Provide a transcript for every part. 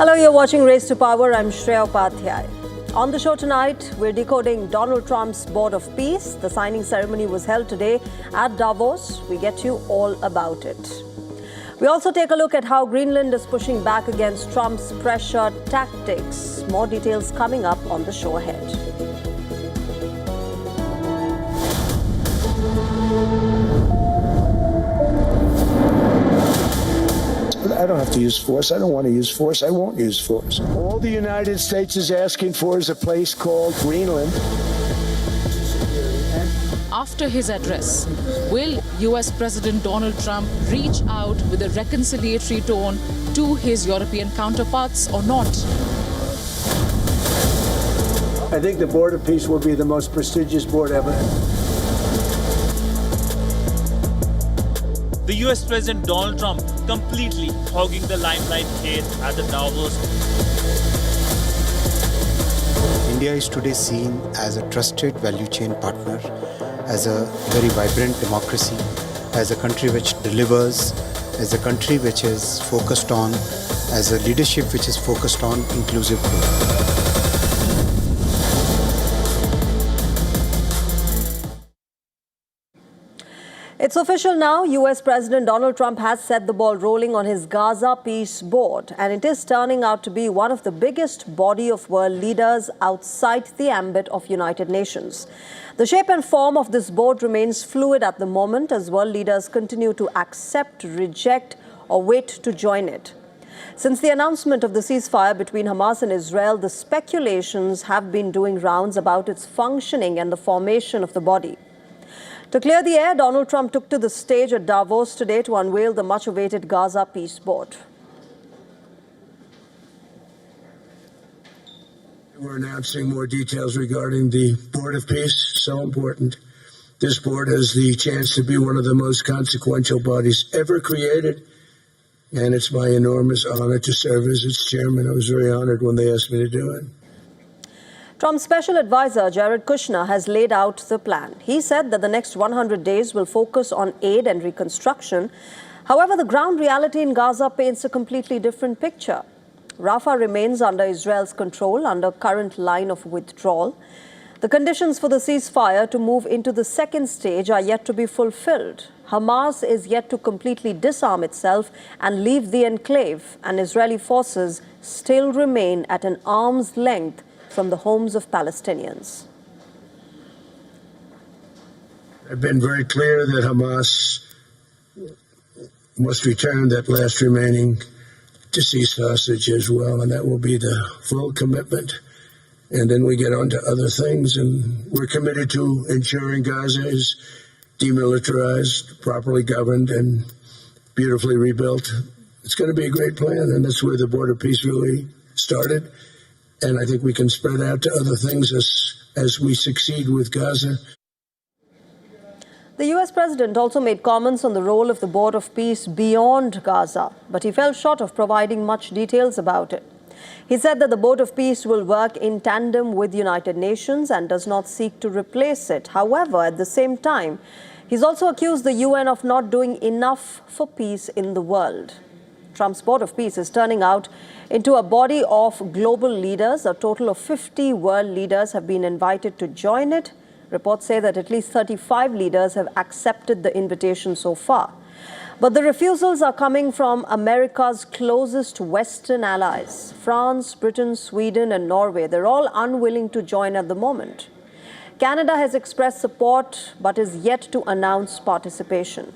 Hello, you're watching Race to Power. I'm Shreya Upadhyay. On the show tonight, we're decoding Donald Trump's Board of Peace. The signing ceremony was held today at Davos. We get you all about it. We also take a look at how Greenland is pushing back against Trump's pressure tactics. More details coming up on the show ahead. I don't have to use force. I don't want to use force. I won't use force. All the United States is asking for is a place called Greenland. After his address, will US President Donald Trump reach out with a reconciliatory tone to his European counterparts or not? I think the Board of Peace will be the most prestigious board ever. The US President Donald Trump completely hogging the limelight here at the Davos. India is today seen as a trusted value chain partner, as a very vibrant democracy, as a country which delivers, as a country which is focused on, as a leadership which is focused on inclusive growth. It's official now. US President Donald Trump has set the ball rolling on his Gaza Peace Board, and it is turning out to be one of the biggest body of world leaders outside the ambit of United Nations. The shape and form of this board remains fluid at the moment as world leaders continue to accept, reject, or wait to join it. Since the announcement of the ceasefire between Hamas and Israel, the speculations have been doing rounds about its functioning and the formation of the body. To clear the air, Donald Trump took to the stage at Davos today to unveil the much-awaited Gaza Peace Board. We're announcing more details regarding the Board of Peace, so important. This board has the chance to be one of the most consequential bodies ever created, and it's my enormous honor to serve as its chairman. I was very honored when they asked me to do it. Trump's special advisor, Jared Kushner, has laid out the plan. He said that the next 100 days will focus on aid and reconstruction. However, the ground reality in Gaza paints a completely different picture. Rafah remains under Israel's control under current line of withdrawal. The conditions for the ceasefire to move into the second stage are yet to be fulfilled. Hamas is yet to completely disarm itself and leave the enclave, and Israeli forces still remain at an arm's length from the homes of Palestinians. I've been very clear that Hamas must return that last remaining deceased hostage as well, and that will be the full commitment. And then we get on to other things, and we're committed to ensuring Gaza is demilitarized, properly governed, and beautifully rebuilt. It's going to be a great plan, and that's where the Board of Peace really started. And I think we can spread out to other things as we succeed with Gaza. The US president also made comments on the role of the Board of Peace beyond Gaza, but he fell short of providing much details about it. He said that the Board of Peace will work in tandem with the United Nations and does not seek to replace it. However, at the same time, he's also accused the UN of not doing enough for peace in the world. Trump's Board of Peace is turning out into a body of global leaders. A total of 50 world leaders have been invited to join it. Reports say that at least 35 leaders have accepted the invitation so far. But the refusals are coming from America's closest Western allies. France, Britain, Sweden, and Norway. They're all unwilling to join at the moment. Canada has expressed support but is yet to announce participation.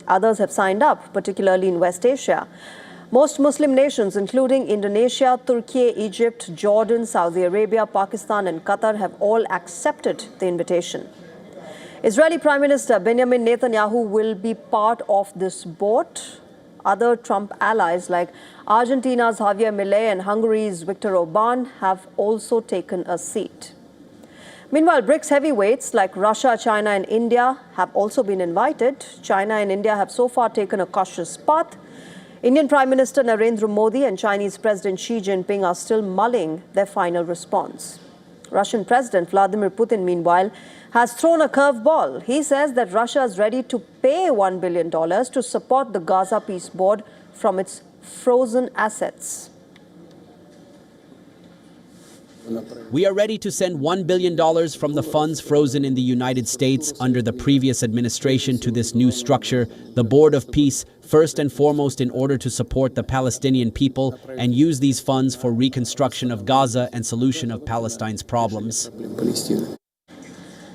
Others have signed up, particularly in West Asia. Most Muslim nations, including Indonesia, Turkey, Egypt, Jordan, Saudi Arabia, Pakistan, and Qatar, have all accepted the invitation. Israeli Prime Minister Benjamin Netanyahu will be part of this board. Other Trump allies like Argentina's Javier Milei and Hungary's Viktor Orban have also taken a seat. Meanwhile, BRICS heavyweights like Russia, China, and India have also been invited. China and India have so far taken a cautious path. Indian Prime Minister Narendra Modi and Chinese President Xi Jinping are still mulling their final response. Russian President Vladimir Putin, meanwhile, has thrown a curveball. He says that Russia is ready to pay $1 billion to support the Gaza Peace Board from its frozen assets. We are ready to send $1 billion from the funds frozen in the United States under the previous administration to this new structure, the Board of Peace, first and foremost in order to support the Palestinian people and use these funds for reconstruction of Gaza and solution of Palestine's problems.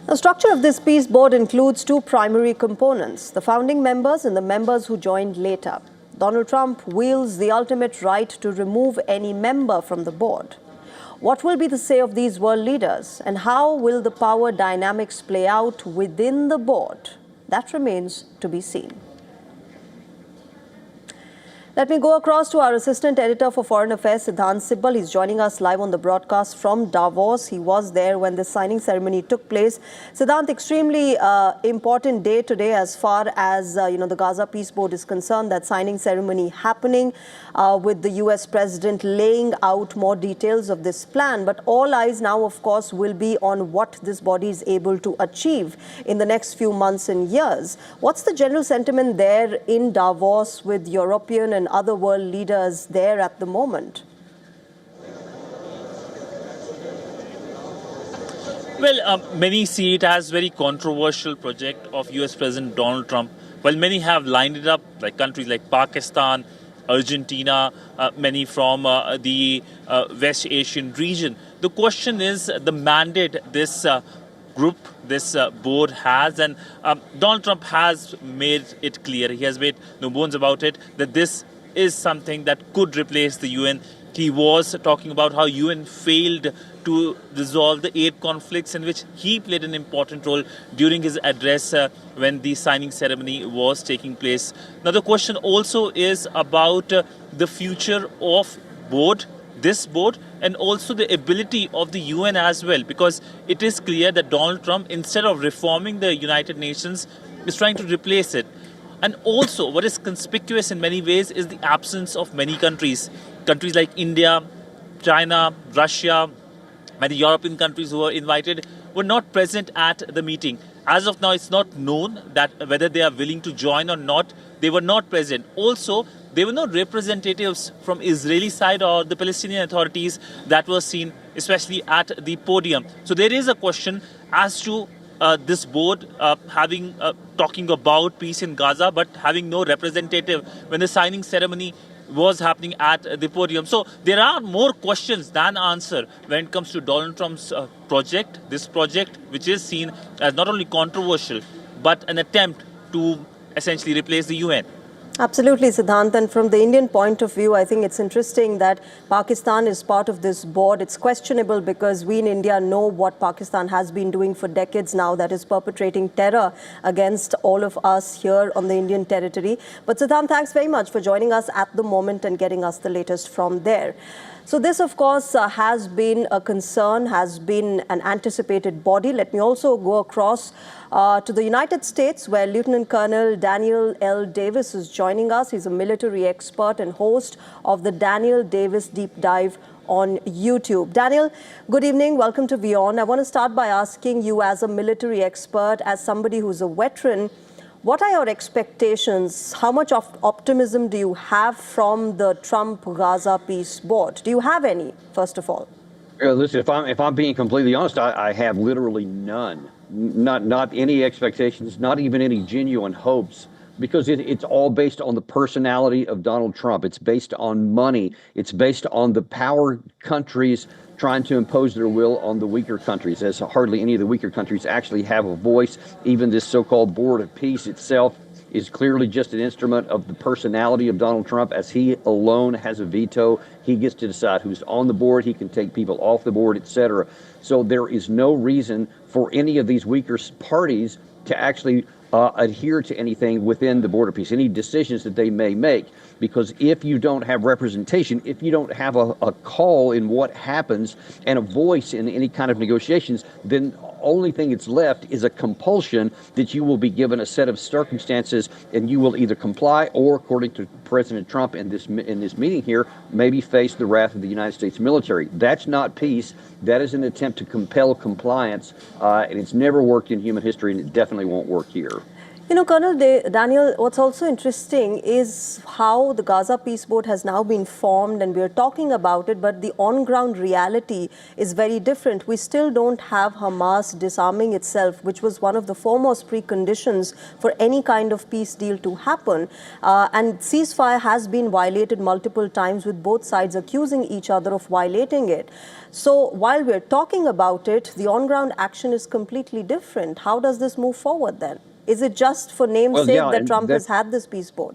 The structure of this peace board includes two primary components, the founding members and the members who joined later. Donald Trump wields the ultimate right to remove any member from the board. What will be the say of these world leaders, and how will the power dynamics play out within the board? That remains to be seen. Let me go across to our assistant editor for Foreign Affairs, Siddhant Sibbal. He's joining us live on the broadcast from Davos. He was there when the signing ceremony took place. Siddhant, extremely important day today as far as the Gaza Peace Board is concerned. That signing ceremony happening with the U.S. president laying out more details of this plan. But all eyes now, of course, will be on what this body is able to achieve in the next few months and years. What's the general sentiment there in Davos with European and other world leaders there at the moment? Well, many see it as very controversial project of US President Donald Trump. While many have lined it up, like countries like Pakistan, Argentina, many from the West Asian region. The question is the mandate this group, this board has, and Donald Trump has made it clear, he has made no bones about it, that this is something that could replace the UN. He was talking about how UN failed to resolve the 8 conflicts in which he played an important role during his address when the signing ceremony was taking place. Now the question also is about the future of this board, and also the ability of the UN as well, because it is clear that Donald Trump, instead of reforming the United Nations, is trying to replace it. And also, what is conspicuous in many ways is the absence of many countries. Countries like India, China, Russia, many European countries who were invited were not present at the meeting. As of now, it's not known that whether they are willing to join or not. They were not present. Also, there were no representatives from Israeli side or the Palestinian authorities that were seen, especially at the podium. So there is a question as to this board talking about peace in Gaza, but having no representative when the signing ceremony was happening at the podium. So there are more questions than answer when it comes to Donald Trump's project, this project, which is seen as not only controversial, but an attempt to essentially replace the UN. Absolutely, Siddhant. And from the Indian point of view, I think it's interesting that Pakistan is part of this board. It's questionable because we in India know what Pakistan has been doing for decades now, that is perpetrating terror against all of us here on the Indian territory. But Siddhant, thanks very much for joining us at the moment and getting us the latest from there. So this, of course, has been a concern, has been an anticipated body. Let me also go across to the United States, where Lieutenant Colonel Daniel L. Davis is joining us. He's a military expert and host of the Daniel Davis Deep Dive on YouTube. Daniel, good evening. Welcome to WION. I want to start by asking you, as a military expert, as somebody who's a veteran, what are your expectations? How much of optimism do you have from the Trump-Gaza Peace Board? Do you have any, first of all? Listen, if I'm being completely honest, I have literally none. Not any expectations, not even any genuine hopes, because it's all based on the personality of Donald Trump. It's based on money. It's based on the power countries trying to impose their will on the weaker countries, as hardly any of the weaker countries actually have a voice. Even this so-called Board of Peace itself is clearly just an instrument of the personality of Donald Trump, as he alone has a veto. He gets to decide who's on the board. He can take people off the board, etc. So there is no reason for any of these weaker parties to actually adhere to anything within the Board of Peace, any decisions that they may make. Because if you don't have representation, if you don't have a call in what happens and a voice in any kind of negotiations, then the only thing that's left is a compulsion that you will be given a set of circumstances and you will either comply or, according to President Trump in this meeting here, maybe face the wrath of the United States military. That's not peace. That is an attempt to compel compliance, and it's never worked in human history, and it definitely won't work here. You know, Daniel, what's also interesting is how the Gaza Peace Board has now been formed, and we're talking about it, but the on-ground reality is very different. We still don't have Hamas disarming itself, which was one of the foremost preconditions for any kind of peace deal to happen. And ceasefire has been violated multiple times, with both sides accusing each other of violating it. So while we're talking about it, the on-ground action is completely different. How does this move forward then? Is it just for name's sake that Trump has had this peace board?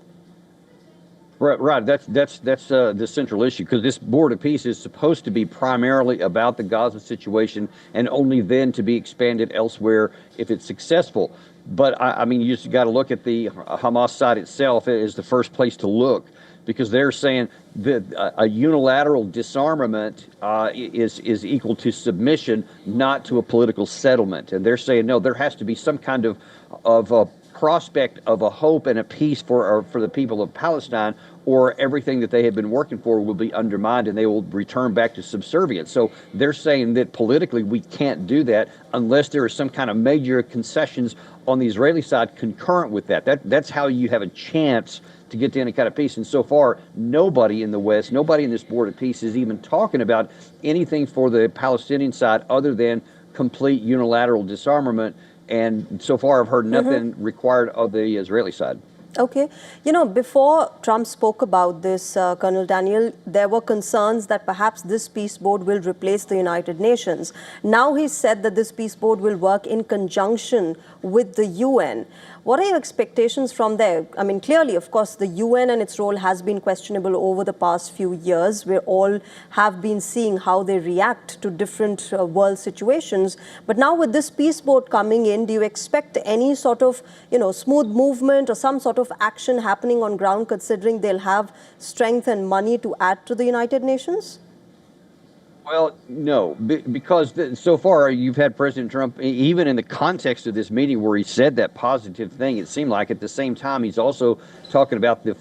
Right. That's the central issue, because this board of peace is supposed to be primarily about the Gaza situation, and only then to be expanded elsewhere if it's successful. But I mean, you just got to look at the Hamas side itself as the first place to look, because they're saying that a unilateral disarmament is equal to submission, not to a political settlement. And they're saying, no, there has to be some kind of a prospect of a hope and a peace for the people of Palestine, or everything that they have been working for will be undermined and they will return back to subservience. So they're saying that politically we can't do that unless there is some kind of major concessions on the Israeli side concurrent with that. That's how you have a chance to get to any kind of peace. And so far, nobody in the West, nobody in this board of peace is even talking about anything for the Palestinian side other than complete unilateral disarmament. And so far, I've heard nothing required of the Israeli side. Okay. You know, before Trump spoke about this, Colonel Daniel, there were concerns that perhaps this peace board will replace the United Nations. Now he said that this peace board will work in conjunction with the UN. What are your expectations from there? I mean, clearly, of course, the UN and its role has been questionable over the past few years. We all have been seeing how they react to different world situations. But now with this peace board coming in, do you expect any sort of, smooth movement or some sort of action happening on ground, considering they'll have strength and money to add to the United Nations? Well, no, because so far you've had President Trump, even in the context of this meeting where he said that positive thing, it seemed like at the same time he's also talking about the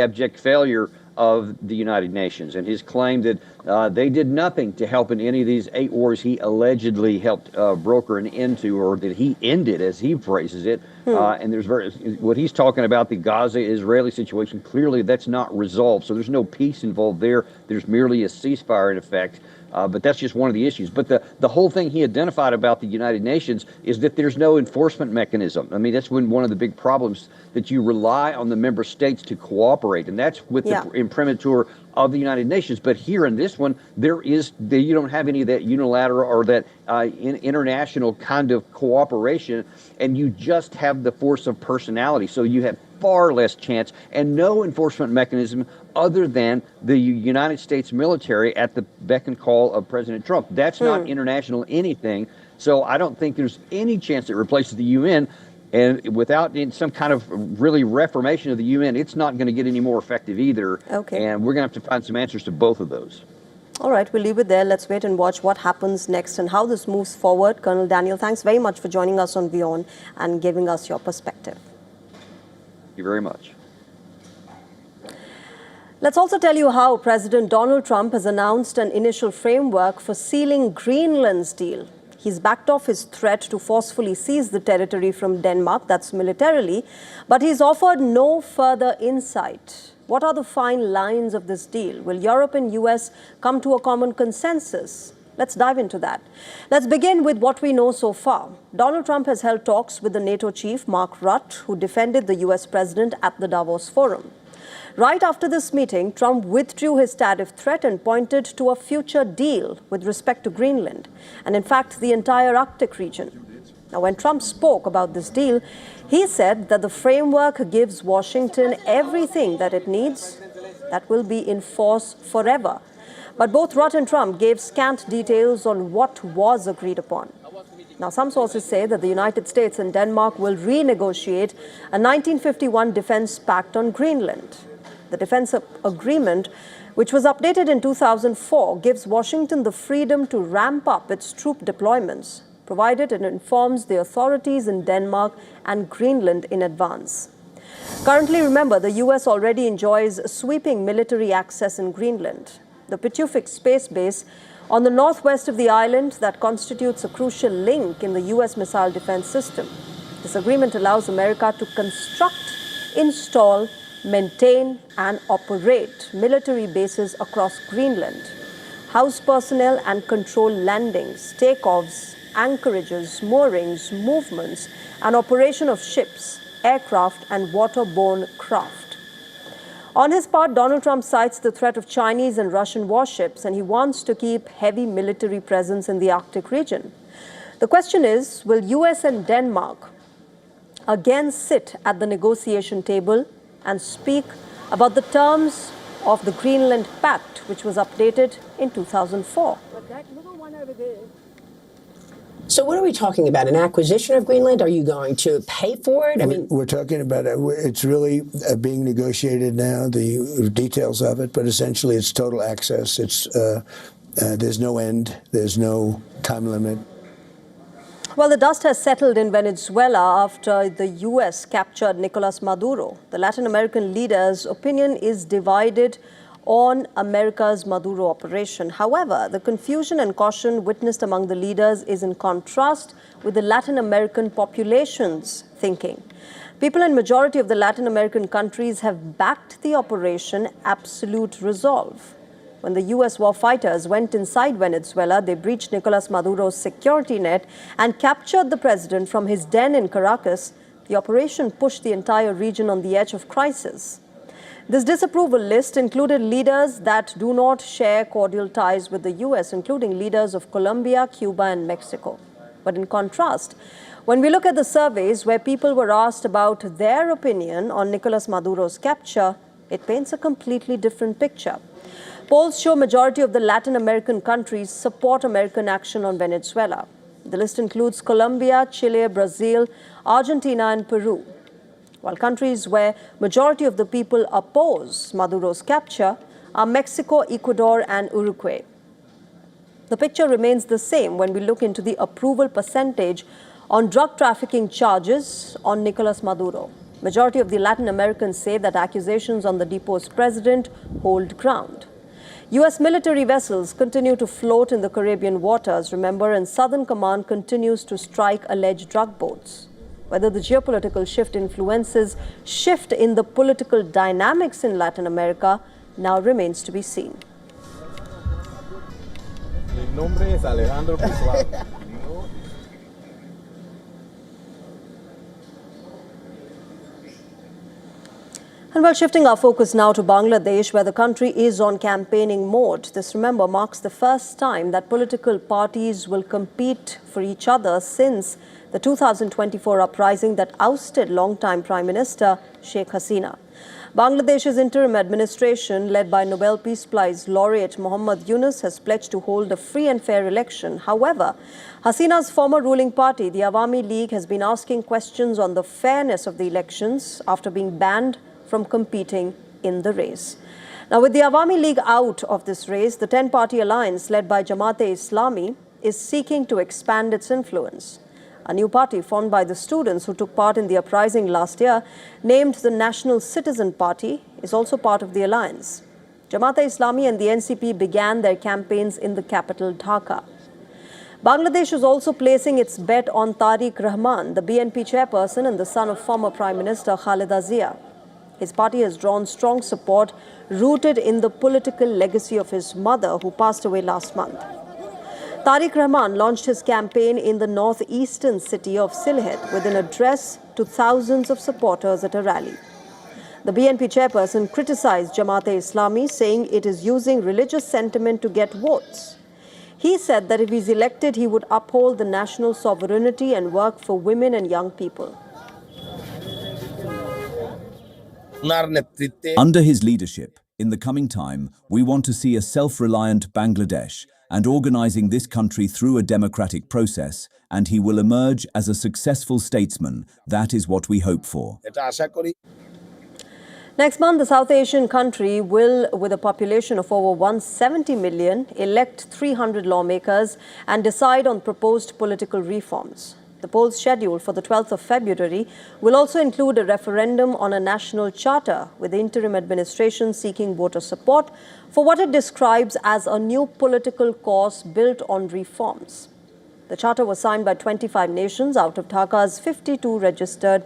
abject failure of the United Nations, and his claim that they did nothing to help in any of these 8 wars he allegedly helped broker an end to, or that he ended, as he phrases it. And there's what he's talking about, the Gaza-Israeli situation, clearly that's not resolved. So there's no peace involved there. There's merely a ceasefire in effect. But that's just one of the issues. But the whole thing he identified about the United Nations is that there's no enforcement mechanism. I mean, that's one of the big problems, that you rely on the member states to cooperate. And that's with the imprimatur of the United Nations. But here in this one, you don't have any of that unilateral or that international kind of cooperation, and you just have the force of personality. So you have far less chance and no enforcement mechanism other than the United States military at the beck and call of President Trump. That's not international anything. So I don't think there's any chance it replaces the UN. And without some kind of really reformation of the UN, it's not going to get any more effective either. Okay. And we're going to have to find some answers to both of those. All right, we'll leave it there. Let's wait and watch what happens next and how this moves forward. Colonel Daniel, thanks very much for joining us on WION and giving us your perspective. Thank you very much. Let's also tell you how President Donald Trump has announced an initial framework for sealing Greenland's deal. He's backed off his threat to forcefully seize the territory from Denmark, that's militarily, but he's offered no further insight. What are the fine lines of this deal? Will Europe and US come to a common consensus? Let's dive into that. Let's begin with what we know so far. Donald Trump has held talks with the NATO chief, Mark Rutte, who defended the US president at the Davos Forum. Right after this meeting, Trump withdrew his tariff threat and pointed to a future deal with respect to Greenland, and in fact, the entire Arctic region. Now, when Trump spoke about this deal, he said that the framework gives Washington everything that it needs that will be in force forever. But both Rutte and Trump gave scant details on what was agreed upon. Now, some sources say that the United States and Denmark will renegotiate a 1951 defense pact on Greenland. The defense agreement, which was updated in 2004, gives Washington the freedom to ramp up its troop deployments, provided it informs the authorities in Denmark and Greenland in advance. Currently, remember, the US already enjoys sweeping military access in Greenland. The Pitufik space base on the northwest of the island that constitutes a crucial link in the US missile defense system. This agreement allows America to construct, install, maintain and operate military bases across Greenland, house personnel and control landings, takeoffs, anchorages, moorings, movements and operation of ships, aircraft and waterborne craft. On his part, Donald Trump cites the threat of Chinese and Russian warships, and he wants to keep heavy military presence in the Arctic region. The question is, will US and Denmark again sit at the negotiation table and speak about the terms of the Greenland Pact, which was updated in 2004? So what are we talking about? An acquisition of Greenland? Are you going to pay for it? We're talking about it. It's really being negotiated now, the details of it, but essentially it's total access. It's there's no end. There's no time limit. Well, the dust has settled in Venezuela after the U.S. captured Nicolas Maduro. The Latin American leader's opinion is divided on America's Maduro operation. However, the confusion and caution witnessed among the leaders is in contrast with the Latin American population's thinking. People in majority of the Latin American countries have backed the operation absolute resolve. When the U.S. war fighters went inside Venezuela, they breached Nicolas Maduro's security net and captured the president from his den in Caracas. The operation pushed the entire region on the edge of crisis. This disapproval list included leaders that do not share cordial ties with the U.S., including leaders of Colombia, Cuba, and Mexico. But in contrast, when we look at the surveys where people were asked about their opinion on Nicolas Maduro's capture, it paints a completely different picture. Polls show majority of the Latin American countries support American action on Venezuela. The list includes Colombia, Chile, Brazil, Argentina, and Peru. While countries where majority of the people oppose Maduro's capture are Mexico, Ecuador, and Uruguay. The picture remains the same when we look into the approval percentage on drug trafficking charges on Nicolas Maduro. Majority of the Latin Americans say that accusations on the deposed president hold ground. U.S. military vessels continue to float in the Caribbean waters, remember, and Southern Command continues to strike alleged drug boats. Whether the geopolitical shift in the political dynamics in Latin America now remains to be seen. And while shifting our focus now to Bangladesh, where the country is on campaigning mode, this, remember, marks the first time that political parties will compete for each other since the 2024 uprising that ousted longtime Prime Minister Sheikh Hasina. Bangladesh's interim administration, led by Nobel Peace Prize laureate Muhammad Yunus, has pledged to hold a free and fair election. However, Hasina's former ruling party, the Awami League, has been asking questions on the fairness of the elections after being banned from competing in the race. Now, with the Awami League out of this race, the 10-party alliance led by Jamaat-e-Islami is seeking to expand its influence. A new party formed by the students who took part in the uprising last year, named the National Citizen Party, is also part of the alliance. Jamaat-e-Islami and the NCP began their campaigns in the capital Dhaka. Bangladesh is also placing its bet on Tariq Rahman, the BNP chairperson and the son of former Prime Minister Khaleda Zia. His party has drawn strong support rooted in the political legacy of his mother, who passed away last month. Tariq Rahman launched his campaign in the northeastern city of Sylhet with an address to thousands of supporters at a rally. The BNP chairperson criticized Jamaat-e-Islami, saying it is using religious sentiment to get votes. He said that if he's elected, he would uphold the national sovereignty and work for women and young people. Under his leadership, in the coming time, we want to see a self-reliant Bangladesh and organizing this country through a democratic process, and he will emerge as a successful statesman. That is what we hope for. Next month, the South Asian country will, with a population of over 170 million, elect 300 lawmakers and decide on proposed political reforms. The polls scheduled for the 12th of February will also include a referendum on a national charter, with the interim administration seeking voter support for what it describes as a new political course built on reforms. The The charter was signed by 25 nations out of Dhaka's 52 registered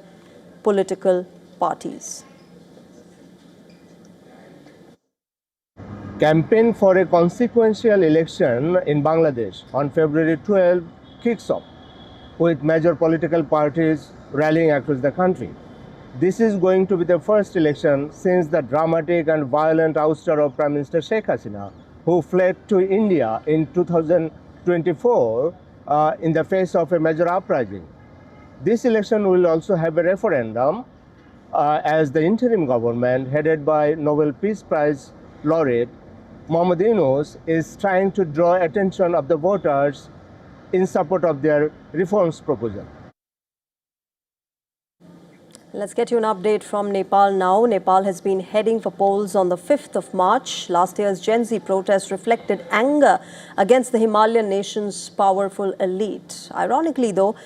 political parties. Campaign for a consequential election in Bangladesh on February 12 kicks off, with major political parties rallying across the country. This is going to be the first election since the dramatic and violent ouster of Prime Minister Sheikh Hasina, who fled to India in 2024 in the face of a major uprising. This election will also have a referendum as the interim government, headed by Nobel Peace Prize laureate Mohammad Yunus, is trying to draw attention of the voters in support of their reforms proposal. Let's get you an update from Nepal now. Nepal has been heading for polls on the 5th of March. Last year's Gen Z protest reflected anger against the Himalayan nation's powerful elite. Ironically, though,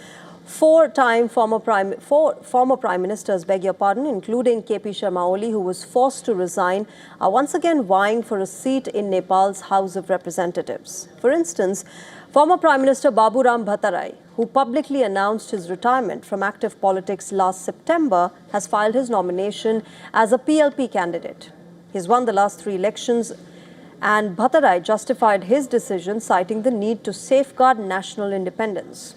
four former prime ministers, including KP Sharma Oli, who was forced to resign, are once again vying for a seat in Nepal's House of Representatives. For instance, former Prime Minister Baburam Bhattarai, who publicly announced his retirement from active politics last September, has filed his nomination as a PLP candidate. He's won the last 3 elections, and Bhattarai justified his decision, citing the need to safeguard national independence.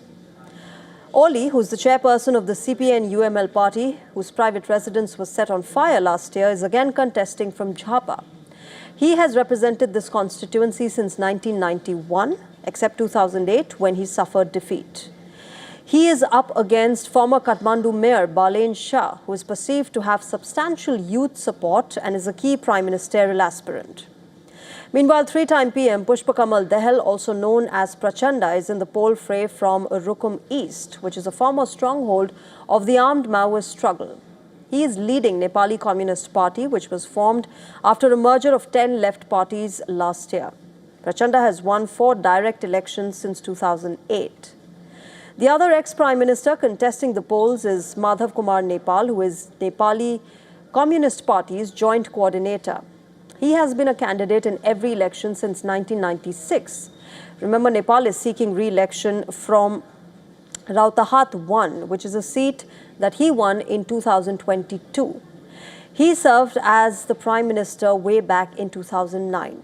Oli, who's the chairperson of the CPN-UML party, whose private residence was set on fire last year, is again contesting from Jhapa. He has represented this constituency since 1991, except 2008, when he suffered defeat. He is up against former Kathmandu Mayor Balen Shah, who is perceived to have substantial youth support and is a key prime ministerial aspirant. Meanwhile, 3-time PM Pushpa Kamal Dahal, also known as Prachanda, is in the poll fray from Rukum East, which is a former stronghold of the armed Maoist struggle. He is leading Nepali Communist Party, which was formed after a merger of 10 left parties last year. Prachanda has won 4 direct elections since 2008. The other ex-Prime Minister contesting the polls is Madhav Kumar Nepal, who is Nepali Communist Party's joint coordinator. He has been a candidate in every election since 1996. Remember, Nepal is seeking re-election from Rautahat 1, which is a seat that he won in 2022. He served as the Prime Minister way back in 2009.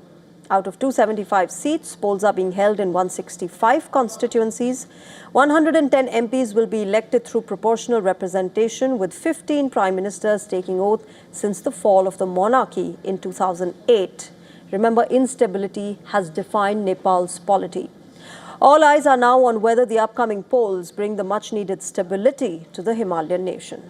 Out of 275 seats, polls are being held in 165 constituencies. 110 MPs will be elected through proportional representation, with 15 prime ministers taking oath since the fall of the monarchy in 2008. Remember, instability has defined Nepal's polity. All eyes are now on whether the upcoming polls bring the much-needed stability to the Himalayan nation.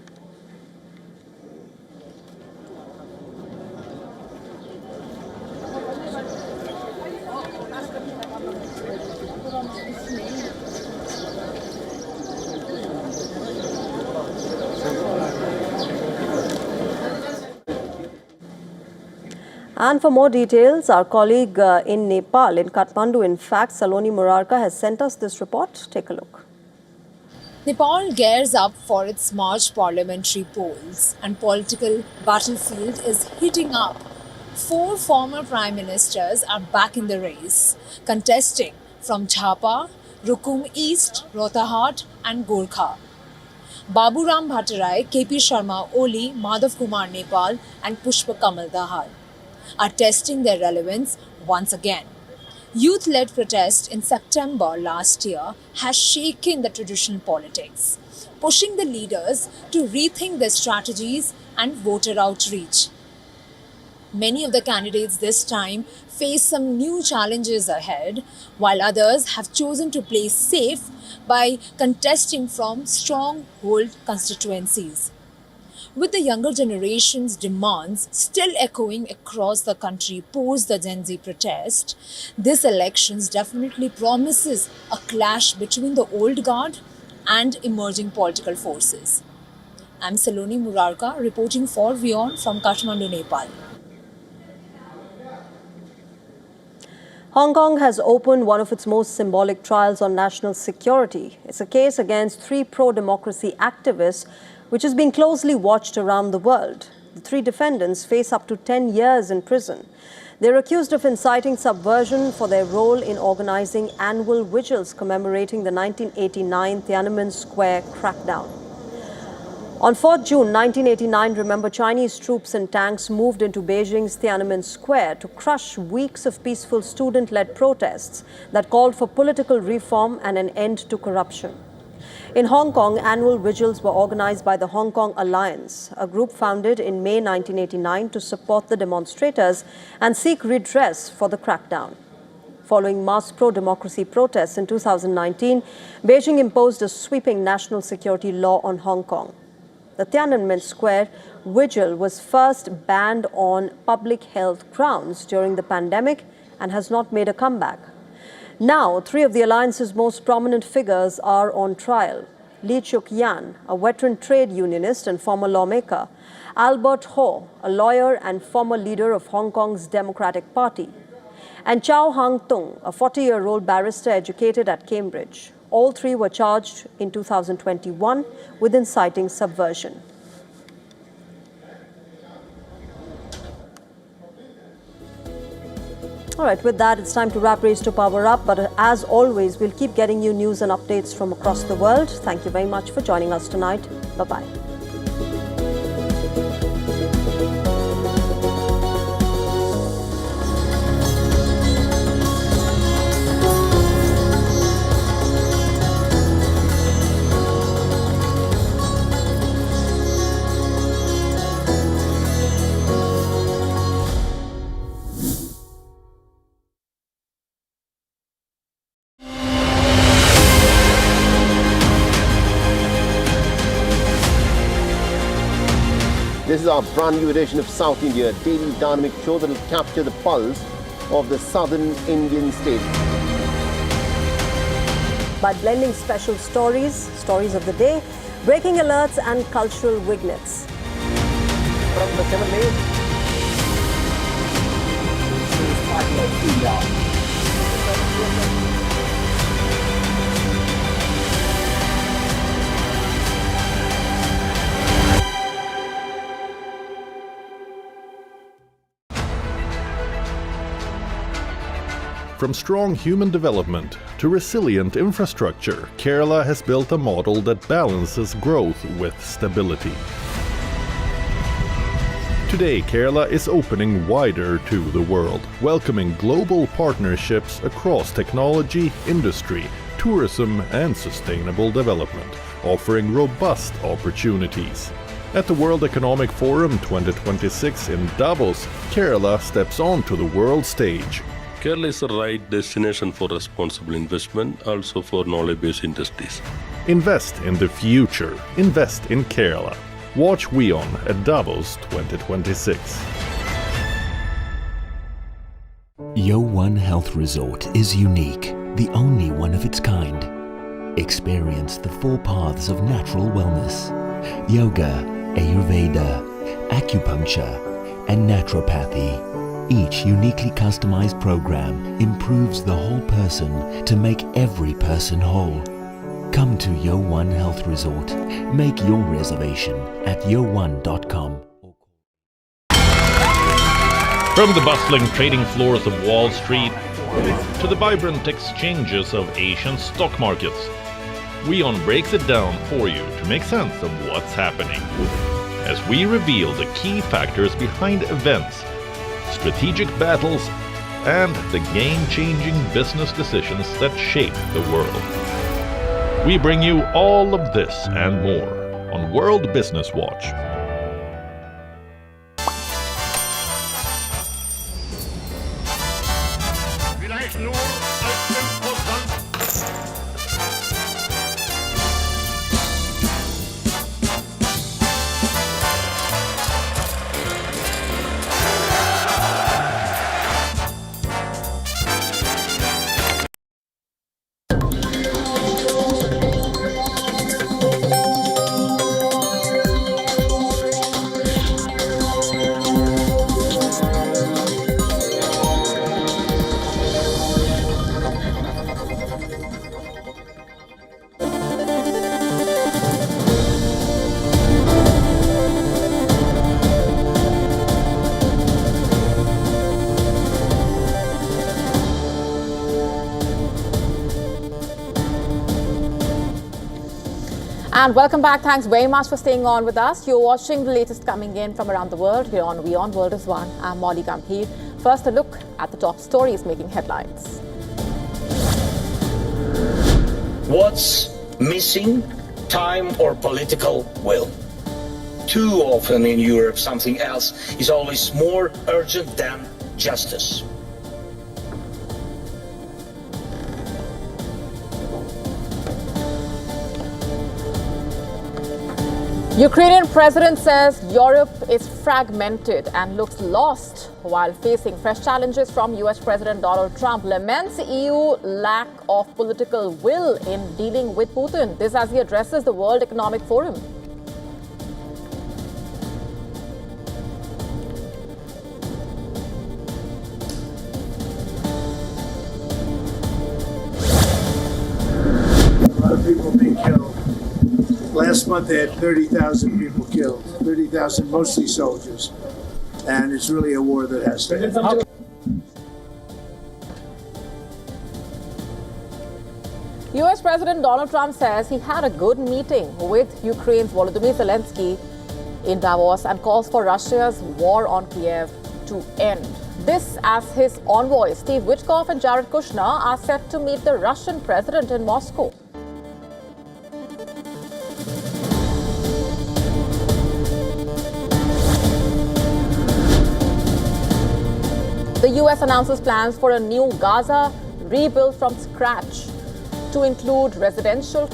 And for more details, our colleague in Nepal, in Kathmandu, in fact, Saloni Murarka, has sent us this report. Take a look. Nepal gears up for its March parliamentary polls, and political battlefield is heating up. 4 former prime ministers are back in the race, contesting from Jhapa, Rukum East, Rotahat and Gorkha. Baburam Bhattarai, KP Sharma Oli, Madhav Kumar Nepal and Pushpa Kamal Dahal are testing their relevance once again. Youth-led protest in September last year has shaken the traditional politics, pushing the leaders to rethink their strategies and voter outreach. Many of the candidates this time face some new challenges ahead, while others have chosen to play safe by contesting from stronghold constituencies. With the younger generation's demands still echoing across the country post the Gen Z protest, this election definitely promises a clash between the old guard and emerging political forces. I'm Saloni Murarka reporting for WION from Kathmandu, Nepal. Hong Kong has opened one of its most symbolic trials on national security. It's a case against 3 pro-democracy activists, which is being closely watched around the world. The 3 defendants face up to 10 years in prison. They're accused of inciting subversion for their role in organizing annual vigils commemorating the 1989 Tiananmen Square crackdown. On 4 June 1989, remember, Chinese troops and tanks moved into Beijing's Tiananmen Square to crush weeks of peaceful student-led protests that called for political reform and an end to corruption. In Hong Kong, annual vigils were organized by the Hong Kong Alliance, a group founded in May 1989 to support the demonstrators and seek redress for the crackdown. Following mass pro-democracy protests in 2019, Beijing imposed a sweeping national security law on Hong Kong. The Tiananmen Square vigil was first banned on public health grounds during the pandemic and has not made a comeback. Now, 3 of the alliance's most prominent figures are on trial. Lee Chuk-yan, a veteran trade unionist and former lawmaker. Albert Ho, a lawyer and former leader of Hong Kong's Democratic Party. And Chow Hang-tung, a 40-year-old barrister educated at Cambridge. All 3 were charged in 2021 with inciting subversion. All right, with that, it's time to wrap Race to Power Up. But as always, we'll keep getting you news and updates from across the world. Thank you very much for joining us tonight. Bye-bye. This is our brand new edition of South India, a daily dynamic show that will capture the pulse of the southern Indian state. By blending special stories, stories of the day, breaking alerts and cultural vignettes. From the 7 days. From strong human development to resilient infrastructure, Kerala has built a model that balances growth with stability. Today, Kerala is opening wider to the world, welcoming global partnerships across technology, industry, tourism and sustainable development, offering robust opportunities. At the World Economic Forum 2026 in Davos, Kerala steps onto the world stage. Kerala is the right destination for responsible investment, also for knowledge-based industries. Invest in the future. Invest in Kerala. Watch WION at Davos 2026. WION Health Resort is unique, the only one of its kind. Experience the 4 paths of natural wellness: yoga, Ayurveda, acupuncture, and naturopathy. Each uniquely customized program improves the whole person to make every person whole. Come to WION Health Resort. Make your reservation at wion.com. From the bustling trading floors of Wall Street to the vibrant exchanges of Asian stock markets, WION breaks it down for you to make sense of what's happening. As we reveal the key factors behind events, strategic battles, and the game-changing business decisions that shape the world. We bring you all of this and more on World Business Watch. And welcome back. Thanks very much for staying on with us. You're watching the latest coming in from around the world here on WION World is One. I'm Molly Gambhir. First, a look at the top stories making headlines. What's missing? Time or political will? Too often in Europe, something else is always more urgent than justice. Ukrainian president says Europe is fragmented and looks lost while facing fresh challenges from US President Donald Trump. Laments EU lack of political will in dealing with Putin. This as he addresses the World Economic Forum. A lot of people being killed. Last month they had 30,000 people killed, 30,000 mostly soldiers, and it's really a war that has to end. US President Donald Trump says he had a good meeting with Ukraine's Volodymyr Zelensky in Davos and calls for Russia's war on Kiev to end. This as his envoys Steve Witkoff and Jared Kushner are set to meet the Russian president in Moscow. The US announces plans for a new Gaza rebuilt from scratch to include residential